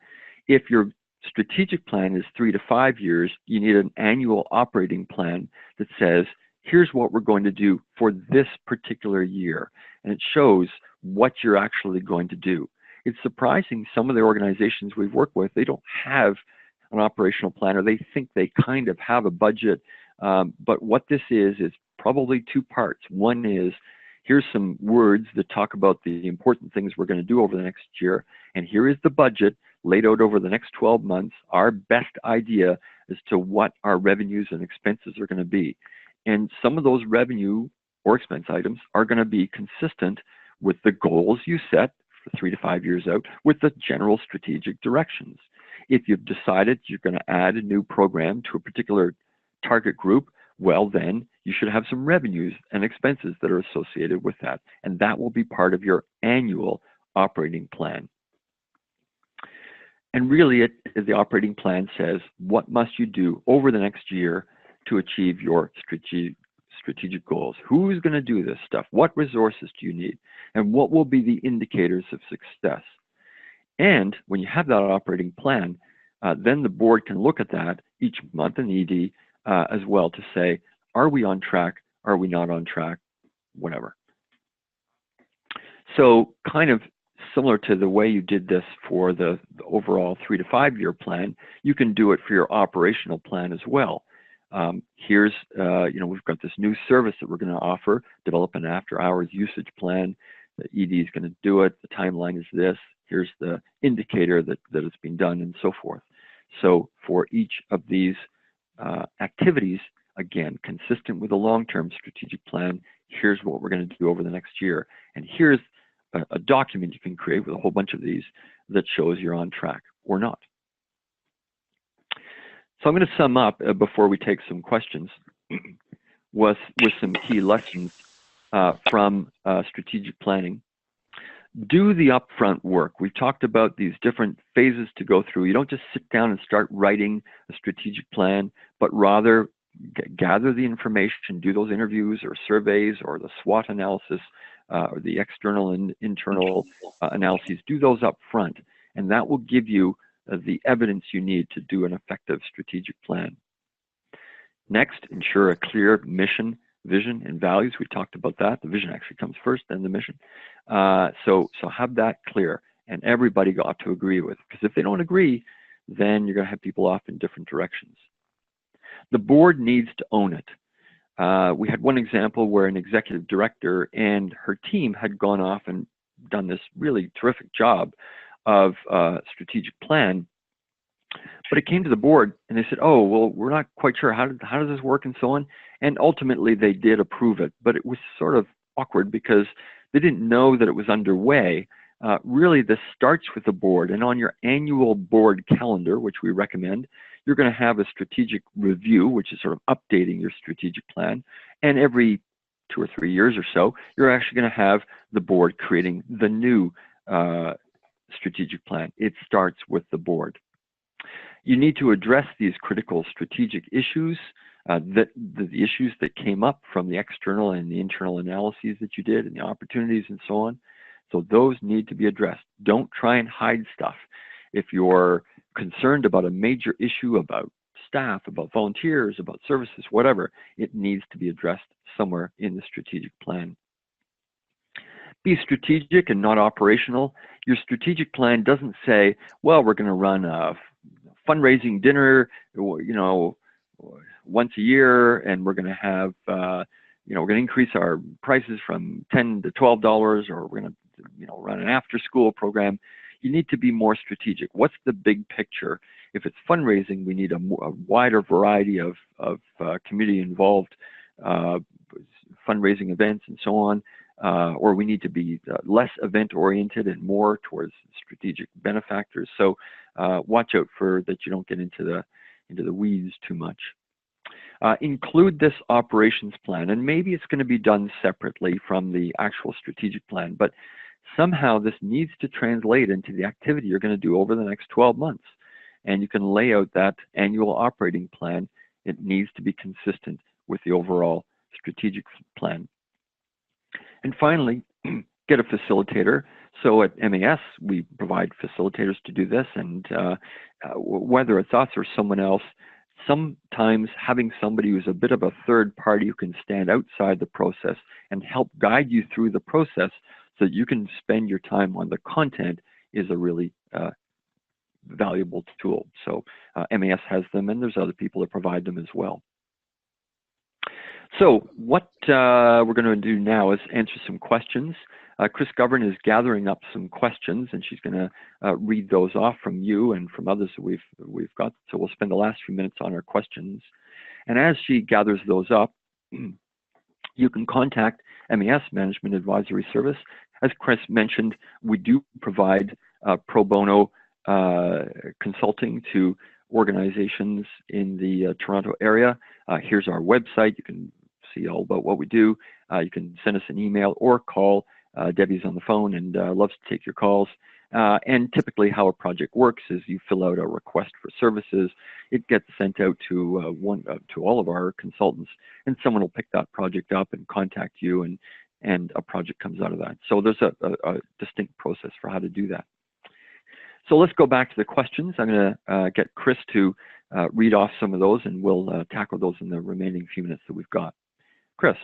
If your strategic plan is 3 to 5 years, you need an annual operating plan that says, here's what we're going to do for this particular year. And it shows what you're actually going to do. It's surprising, some of the organizations we've worked with, they don't have an operational plan, or they think they kind of have a budget. But what this is probably 2 parts. One is, here's some words that talk about the important things we're going to do over the next year. And here is the budget laid out over the next 12 months, our best idea as to what our revenues and expenses are going to be. And some of those revenue or expense items are going to be consistent with the goals you set for 3 to 5 years out with the general strategic directions. If you've decided you're going to add a new program to a particular target group, well, then you should have some revenues and expenses that are associated with that. And that will be part of your annual operating plan. And really, the operating plan says, what must you do over the next year to achieve your strategic goals? Who's going to do this stuff? What resources do you need? And what will be the indicators of success? And when you have that operating plan, then the board can look at that each month in ED as well to say, are we on track? Are we not on track? Whatever. So kind of similar to the way you did this for the overall 3 to 5 year plan, you can do it for your operational plan as well. Here's, we've got this new service that we're going to offer, develop an after hours usage plan. The ED is going to do it. The timeline is this. Here's the indicator that it's been done and so forth. So for each of these activities, again, consistent with a long-term strategic plan, here's what we're going to do over the next year. And here's a document you can create with a whole bunch of these that shows you're on track or not. So I'm going to sum up before we take some questions with some key lessons from strategic planning. Do the upfront work. We talked about these different phases to go through. You don't just sit down and start writing a strategic plan, but rather gather the information, do those interviews or surveys or the SWOT analysis or the external and internal analyses. Do those up front, and that will give you the evidence you need to do an effective strategic plan. Next, ensure a clear mission, vision, and values. We talked about that. The vision actually comes first, then the mission. So have that clear, and everybody got to agree with it. Because if they don't agree, then you're going to have people off in different directions. The board needs to own it. We had one example where an executive director and her team had gone off and done this really terrific job of strategic plan, but it came to the board and they said, oh, well, we're not quite sure how does this work and so on. And ultimately they did approve it, but it was sort of awkward because they didn't know that it was underway. Really, this starts with the board, and on your annual board calendar, which we recommend, you're going to have a strategic review, which is sort of updating your strategic plan. And every 2 or 3 years or so, you're actually going to have the board creating the new strategic plan. It starts with the board. You need to address these critical strategic issues, the issues that came up from the external and the internal analyses that you did and the opportunities and so on. So those need to be addressed. Don't try and hide stuff. If you're concerned about a major issue about staff, about volunteers, about services, whatever, it needs to be addressed somewhere in the strategic plan. Be strategic and not operational. Your strategic plan doesn't say, well, we're going to run a fundraising dinner, once a year, and we're going to have, we're going to increase our prices from $10 to $12, or we're going to, run an after-school program. You need to be more strategic. What's the big picture? If it's fundraising, we need a wider variety of community-involved fundraising events and so on, or we need to be less event-oriented and more towards strategic benefactors. So watch out for that you don't get into the weeds too much. Include this operations plan, and maybe it's going to be done separately from the actual strategic plan, but somehow this needs to translate into the activity you're going to do over the next 12 months. And you can lay out that annual operating plan. It needs to be consistent with the overall strategic plan. And finally, get a facilitator. So at MAS, we provide facilitators to do this, and whether it's us or someone else, sometimes having somebody who's a bit of a third party who can stand outside the process and help guide you through the process so that you can spend your time on the content is a really valuable tool. So MAS has them, and there's other people that provide them as well. So what we're going to do now is answer some questions. Chris Govern is gathering up some questions, and she's going to read those off from you and from others that we've got. So we'll spend the last few minutes on our questions. And as she gathers those up, you can contact MAS Management Advisory Service. As Chris mentioned, we do provide pro bono consulting to organizations in the Toronto area. Here's our website. You can see all about what we do. You can send us an email or call. Debbie's on the phone and loves to take your calls. And typically how a project works is you fill out a request for services. It gets sent out to all of our consultants, and someone will pick that project up and contact you, and a project comes out of that. So there's a distinct process for how to do that. So let's go back to the questions. I'm going to get Chris to read off some of those, and we'll tackle those in the remaining few minutes that we've got. Chris.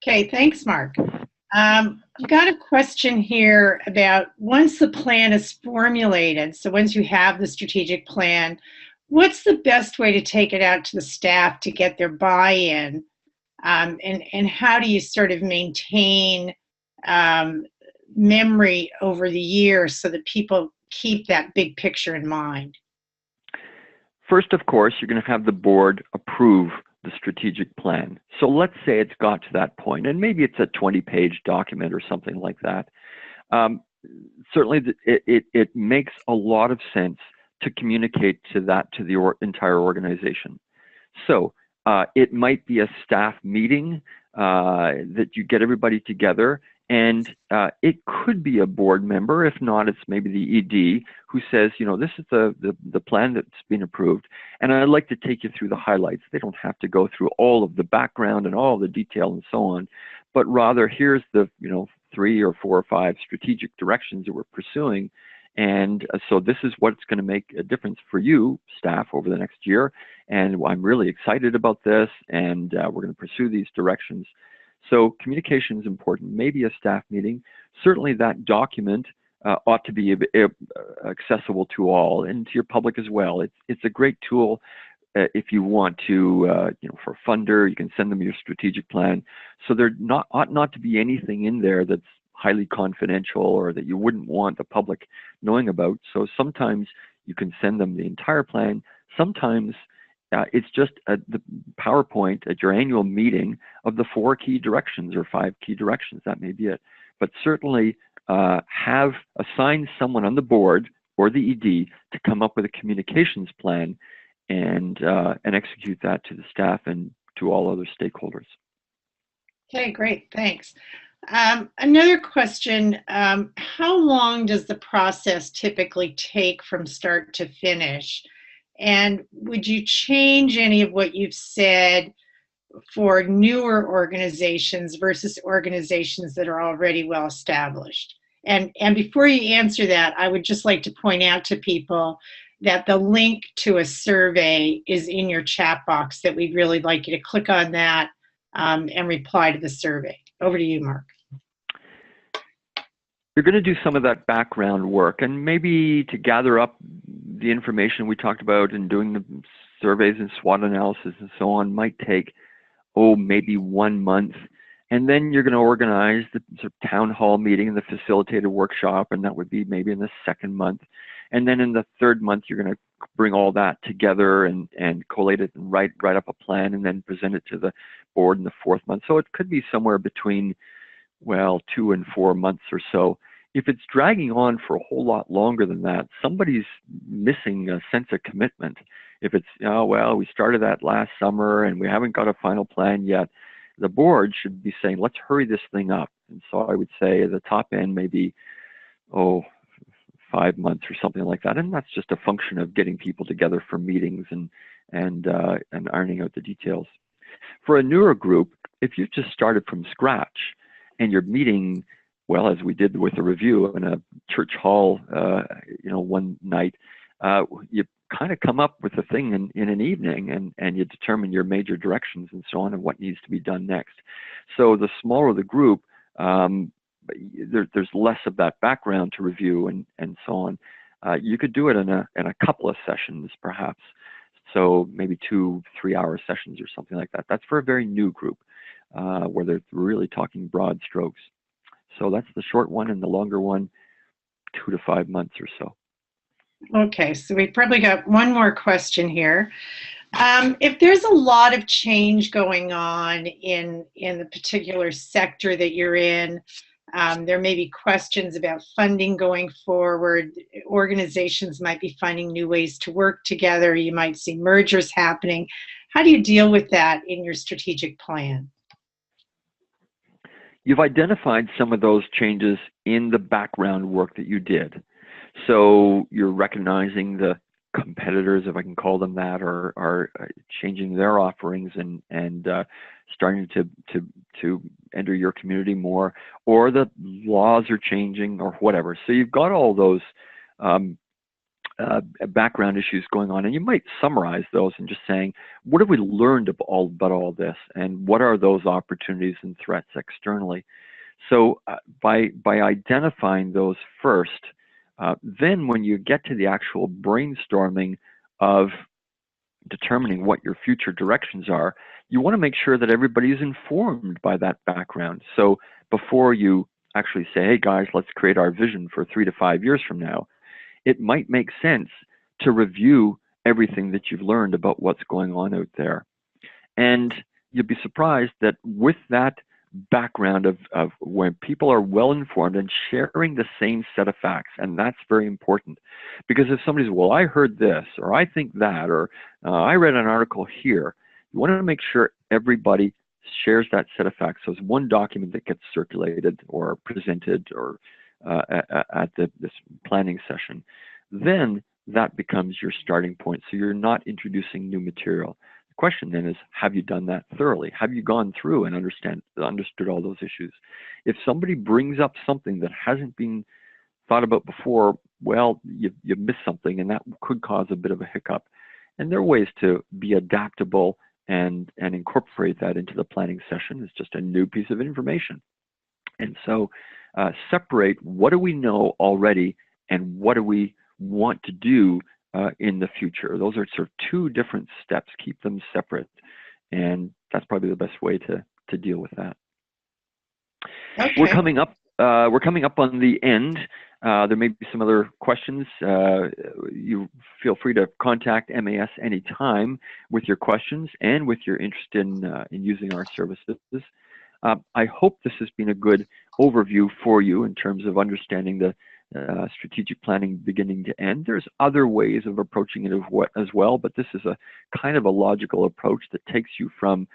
Okay, thanks, Mark. I've got a question here about once the plan is formulated, so once you have the strategic plan, what's the best way to take it out to the staff to get their buy-in? And how do you sort of maintain memory over the years so that people keep that big picture in mind? First, of course, you're going to have the board approve the strategic plan. So let's say it's got to that point, and maybe it's a 20-page document or something like that. Certainly, it makes a lot of sense to communicate to the entire organization. So it might be a staff meeting that you get everybody together, and it could be a board member. If not, it's maybe the ED who says, this is the plan that's been approved, and I'd like to take you through the highlights. They don't have to go through all of the background and all the detail and so on, but rather here's the 3 or 4 or 5 strategic directions that we're pursuing, and so this is what's going to make a difference for you, staff, over the next year, and I'm really excited about this, and we're going to pursue these directions. So communication is important. Maybe a staff meeting. Certainly that document ought to be accessible to all and to your public as well. It's a great tool if you want to, for a funder, you can send them your strategic plan. So there ought not to be anything in there that's highly confidential or that you wouldn't want the public knowing about. So sometimes you can send them the entire plan. Sometimes it's just the PowerPoint at your annual meeting of the 4 key directions or 5 key directions. That may be it. But certainly assign someone on the board or the ED to come up with a communications plan and execute that to the staff and to all other stakeholders. Okay, great, thanks. Another question, how long does the process typically take from start to finish? And would you change any of what you've said for newer organizations versus organizations that are already well established? And before you answer that, I would just like to point out to people that the link to a survey is in your chat box, that we'd really like you to click on that and reply to the survey. Over to you, Mark. You're going to do some of that background work, and maybe to gather up the information we talked about and doing the surveys and SWOT analysis and so on might take, oh, maybe 1 month. And then you're going to organize the sort of town hall meeting and the facilitated workshop, and that would be maybe in the 2nd month. And then in the 3rd month, you're going to bring all that together and collate it and write up a plan and then present it to the board in the 4th month. So it could be somewhere between, well, 2 and 4 months or so. If it's dragging on for a whole lot longer than that, somebody's missing a sense of commitment. If it's, oh, well, we started that last summer and we haven't got a final plan yet, the board should be saying, let's hurry this thing up. And so I would say the top end maybe, 5 months or something like that. And that's just a function of getting people together for meetings and ironing out the details. For a newer group, if you've just started from scratch and you're meeting, well, as we did with the review in a church hall, one night, you kind of come up with a thing in an evening and you determine your major directions and so on and what needs to be done next. So the smaller the group, there's less of that background to review and so on. You could do it in a couple of sessions, perhaps. So maybe 2-3 hour sessions or something like that. That's for a very new group where they're really talking broad strokes. So that's the short one, and the longer one, 2 to 5 months or so. Okay, so we've probably got one more question here. If there's a lot of change going on in the particular sector that you're in, there may be questions about funding going forward. Organizations might be finding new ways to work together. You might see mergers happening. How do you deal with that in your strategic plan? You've identified some of those changes in the background work that you did. So you're recognizing the competitors, if I can call them that, are changing their offerings and starting to enter your community more, or the laws are changing or whatever. So you've got all those background issues going on, and you might summarize those and just saying, what have we learned about all this, and what are those opportunities and threats externally? So by identifying those first, then when you get to the actual brainstorming of determining what your future directions are, you want to make sure that everybody is informed by that background. So before you actually say, hey guys, let's create our vision for 3 to 5 years from now, it might make sense to review everything that you've learned about what's going on out there. And you'll be surprised that with that background of when people are well informed and sharing the same set of facts, and that's very important. Because if somebody's, well, I heard this, or I think that, or I read an article here, you want to make sure everybody shares that set of facts. So it's one document that gets circulated or presented or at this planning session. Then that becomes your starting point. So you're not introducing new material. The question then is, have you done that thoroughly? Have you gone through and understood all those issues? If somebody brings up something that hasn't been thought about before, well, you missed something, and that could cause a bit of a hiccup. And there are ways to be adaptable and incorporate that into the planning session. It's just a new piece of information. And so separate what do we know already and what do we want to do in the future. Those are sort of two different steps. Keep them separate, and that's probably the best way to deal with that. Okay. We're coming up on the end. There may be some other questions. You feel free to contact MAS anytime with your questions and with your interest in using our services. I hope this has been a good overview for you in terms of understanding the strategic planning beginning to end. There's other ways of approaching it as well, but this is a kind of a logical approach that takes you from,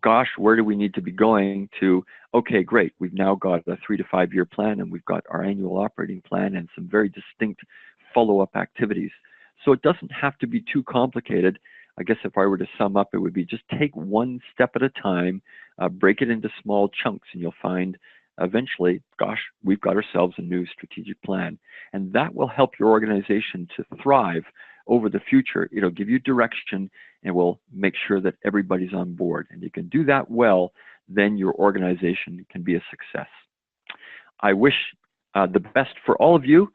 gosh, where do we need to be going, to, okay, great, we've now got a 3 to 5 year plan, and we've got our annual operating plan and some very distinct follow-up activities. So it doesn't have to be too complicated. I guess if I were to sum up, it would be just take one step at a time, break it into small chunks, and you'll find eventually, gosh, we've got ourselves a new strategic plan. And that will help your organization to thrive over the future. It'll give you direction and will make sure that everybody's on board. And you can do that well, then your organization can be a success. I wish the best for all of you.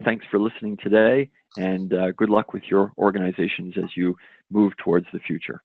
Thanks for listening today, and good luck with your organizations as you move towards the future.